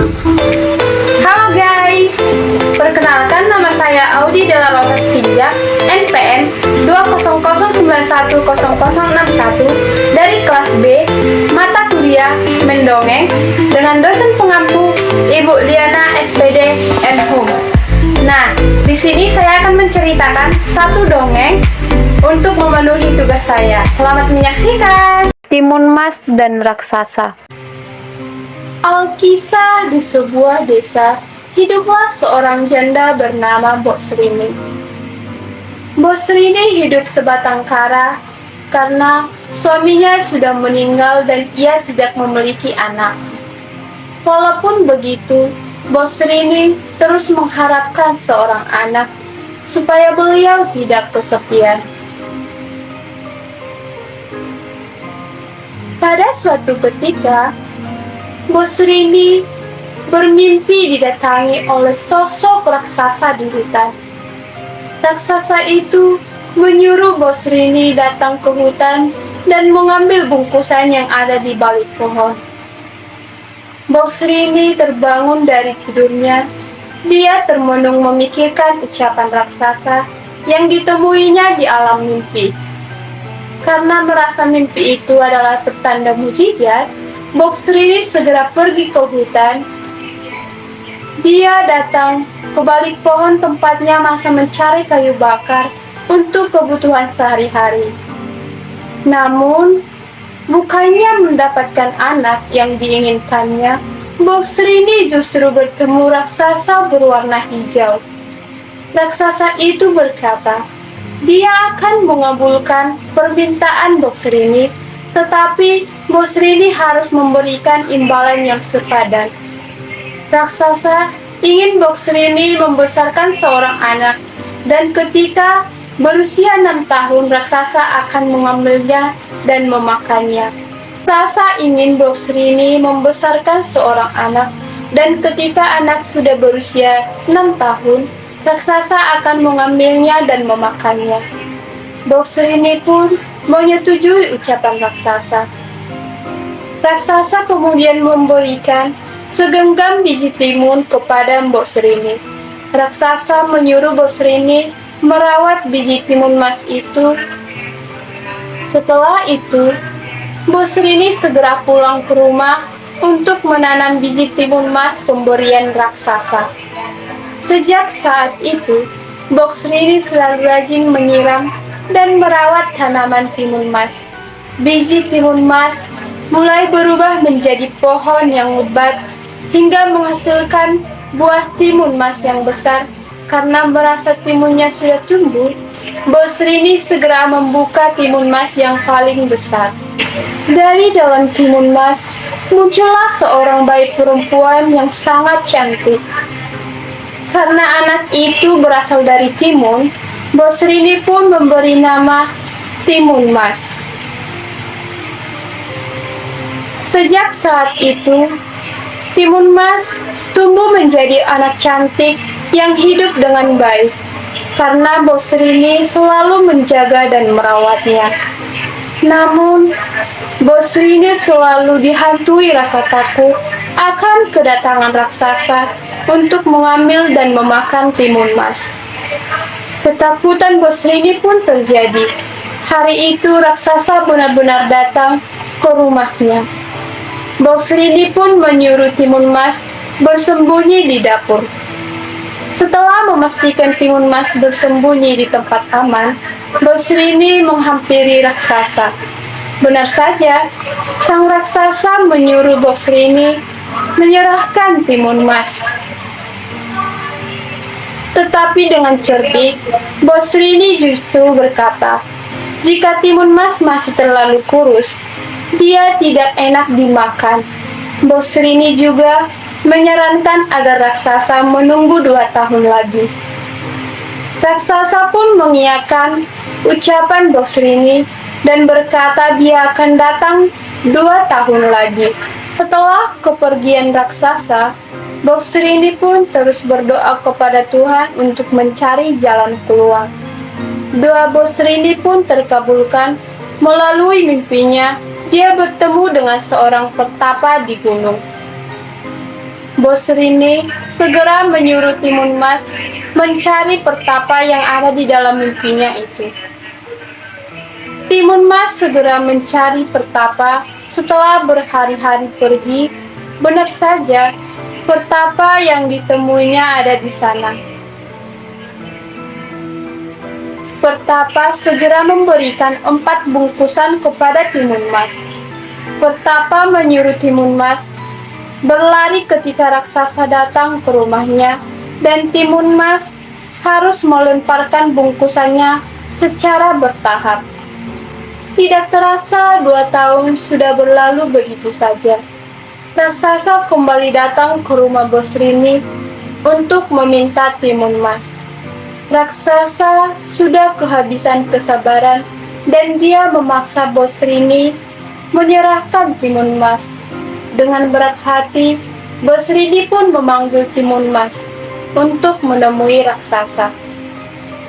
Halo guys, perkenalkan nama saya Audi Della Rosa Stinja, NPM 200910061 dari kelas B, mata kuliah Mendongeng dengan dosen pengampu Ibu Liana SPD Home. Nah, di sini saya akan menceritakan satu dongeng untuk memenuhi tugas saya. Selamat menyaksikan. Timun Mas dan Raksasa. Alkisah di sebuah desa, hiduplah seorang janda bernama Mbok Srini. Mbok Srini hidup sebatang kara karena suaminya sudah meninggal dan ia tidak memiliki anak. Walaupun begitu, Mbok Srini terus mengharapkan seorang anak supaya beliau tidak kesepian. Pada suatu ketika, Mbok Srini bermimpi didatangi oleh sosok raksasa di hutan. Raksasa itu menyuruh Mbok Srini datang ke hutan dan mengambil bungkusan yang ada di balik pohon. Mbok Srini terbangun dari tidurnya. Dia termenung memikirkan ucapan raksasa yang ditemuinya di alam mimpi. Karena merasa mimpi itu adalah pertanda mujizat, Mbok Srini segera pergi ke hutan. Dia datang ke balik pohon tempatnya masa mencari kayu bakar untuk kebutuhan sehari-hari. Namun, bukannya mendapatkan anak yang diinginkannya, Mbok Srini justru bertemu raksasa berwarna hijau. Raksasa itu berkata, dia akan mengabulkan permintaan Mbok Srini, tetapi Mbok Srini harus memberikan imbalan yang sepadan. Raksasa ingin Mbok Srini membesarkan seorang anak, dan ketika berusia 6 tahun raksasa akan mengambilnya dan memakannya. Raksasa ingin Mbok Srini membesarkan seorang anak, dan ketika anak sudah berusia 6 tahun, raksasa akan mengambilnya dan memakannya. Mbok Srini pun menyetujui ucapan raksasa. Raksasa kemudian memberikan segenggam biji timun kepada Mbok Srini. Raksasa menyuruh Mbok Srini merawat biji timun mas itu. Setelah itu, Mbok Srini segera pulang ke rumah untuk menanam biji timun mas pemberian raksasa. Sejak saat itu, Mbok Srini selalu rajin menyiram dan merawat tanaman timun mas. Biji timun mas mulai berubah menjadi pohon yang lebat hingga menghasilkan buah timun mas yang besar. Karena merasa timunnya sudah tumbuh, Mbok Srini segera membuka timun mas yang paling besar. Dari dalam timun mas, muncullah seorang bayi perempuan yang sangat cantik. Karena anak itu berasal dari timun, Mbok Srini pun memberi nama Timun Mas. Sejak saat itu, Timun Mas tumbuh menjadi anak cantik yang hidup dengan baik, karena Mbok Srini selalu menjaga dan merawatnya. Namun, Mbok Srini selalu dihantui rasa takut akan kedatangan raksasa untuk mengambil dan memakan timun mas. Ketakutan Mbok Srini pun terjadi. Hari itu raksasa benar-benar datang ke rumahnya. Mbok Srini pun menyuruh timun mas bersembunyi di dapur. Setelah memastikan timun mas bersembunyi di tempat aman, Mbok Srini menghampiri raksasa. Benar saja, sang raksasa menyuruh Mbok Srini menyerahkan timun mas. Tetapi dengan cerdik, Mbok Srini justru berkata, jika timun mas masih terlalu kurus, dia tidak enak dimakan. Mbok Srini juga menyarankan agar raksasa menunggu 2 tahun lagi. Raksasa pun mengiyakan ucapan Mbok Srini dan berkata dia akan datang 2 tahun lagi. Setelah kepergian raksasa, Mbok Srini pun terus berdoa kepada Tuhan untuk mencari jalan keluar. Doa Mbok Srini pun terkabulkan. Melalui mimpinya, dia bertemu dengan seorang pertapa di gunung. Bos Rini segera menyuruh Timun Mas mencari pertapa yang ada di dalam mimpinya itu. Timun Mas segera mencari pertapa. Setelah berhari-hari pergi, benar saja pertapa yang ditemuinya ada di sana. Pertapa segera memberikan 4 bungkusan kepada Timun Mas. Pertapa menyuruh Timun Mas berlari ketika raksasa datang ke rumahnya, dan Timun Mas harus melemparkan bungkusannya secara bertahap. Tidak terasa 2 tahun sudah berlalu begitu saja. Raksasa kembali datang ke rumah Bos Rini untuk meminta Timun Mas. Raksasa sudah kehabisan kesabaran dan dia memaksa Bos Rini menyerahkan Timun Mas. Dengan berat hati, Bos Rini pun memanggil Timun Mas untuk menemui raksasa.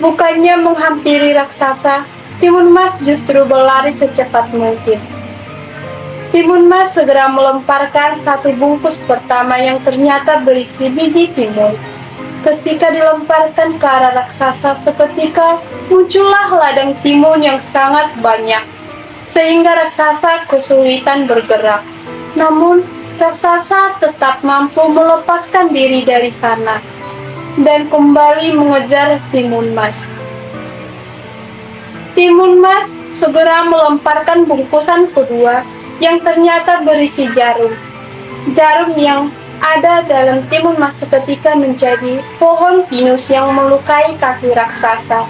Bukannya menghampiri raksasa, Timun Mas justru berlari secepat mungkin. Timun Mas segera melemparkan 1 bungkus pertama yang ternyata berisi biji timun. Ketika dilemparkan ke arah raksasa, seketika muncullah ladang timun yang sangat banyak, sehingga raksasa kesulitan bergerak. Namun, raksasa tetap mampu melepaskan diri dari sana dan kembali mengejar Timun Mas. Timun Mas segera melemparkan bungkusan kedua yang ternyata berisi jarum. Jarum yang ada dalam Timun Mas seketika menjadi pohon pinus yang melukai kaki raksasa.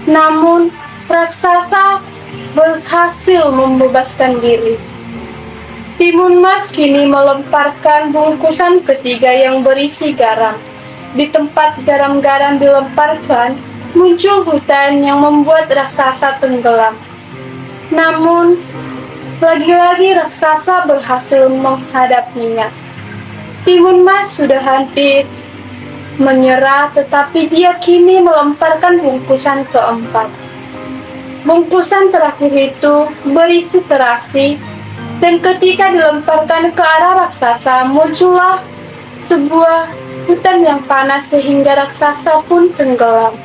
Namun, raksasa berhasil membebaskan diri. Timun Mas kini melemparkan bungkusan ketiga yang berisi garam. Di tempat garam-garam dilemparkan, muncul hutan yang membuat raksasa tenggelam. Namun, lagi-lagi raksasa berhasil menghadapinya. Timun Mas sudah hampir menyerah, tetapi dia kini melemparkan bungkusan keempat. Bungkusan terakhir itu berisi terasi, dan ketika dilemparkan ke arah raksasa, muncullah sebuah hutan yang panas sehingga raksasa pun tenggelam.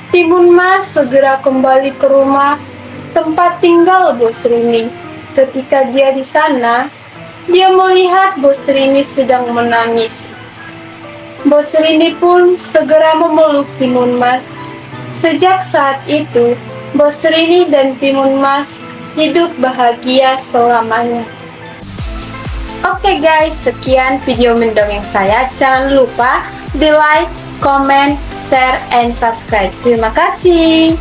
Timun Mas segera kembali ke rumah tempat tinggal Bos Rini. Ketika dia di sana, dia melihat Bos Rini sedang menangis. Bos Rini pun segera memeluk Timun Mas. Sejak saat itu, Bos Rini dan Timun Mas hidup bahagia selamanya. Oke guys, sekian video mendongeng saya. Jangan lupa di like, comment, share, and subscribe. Terima kasih.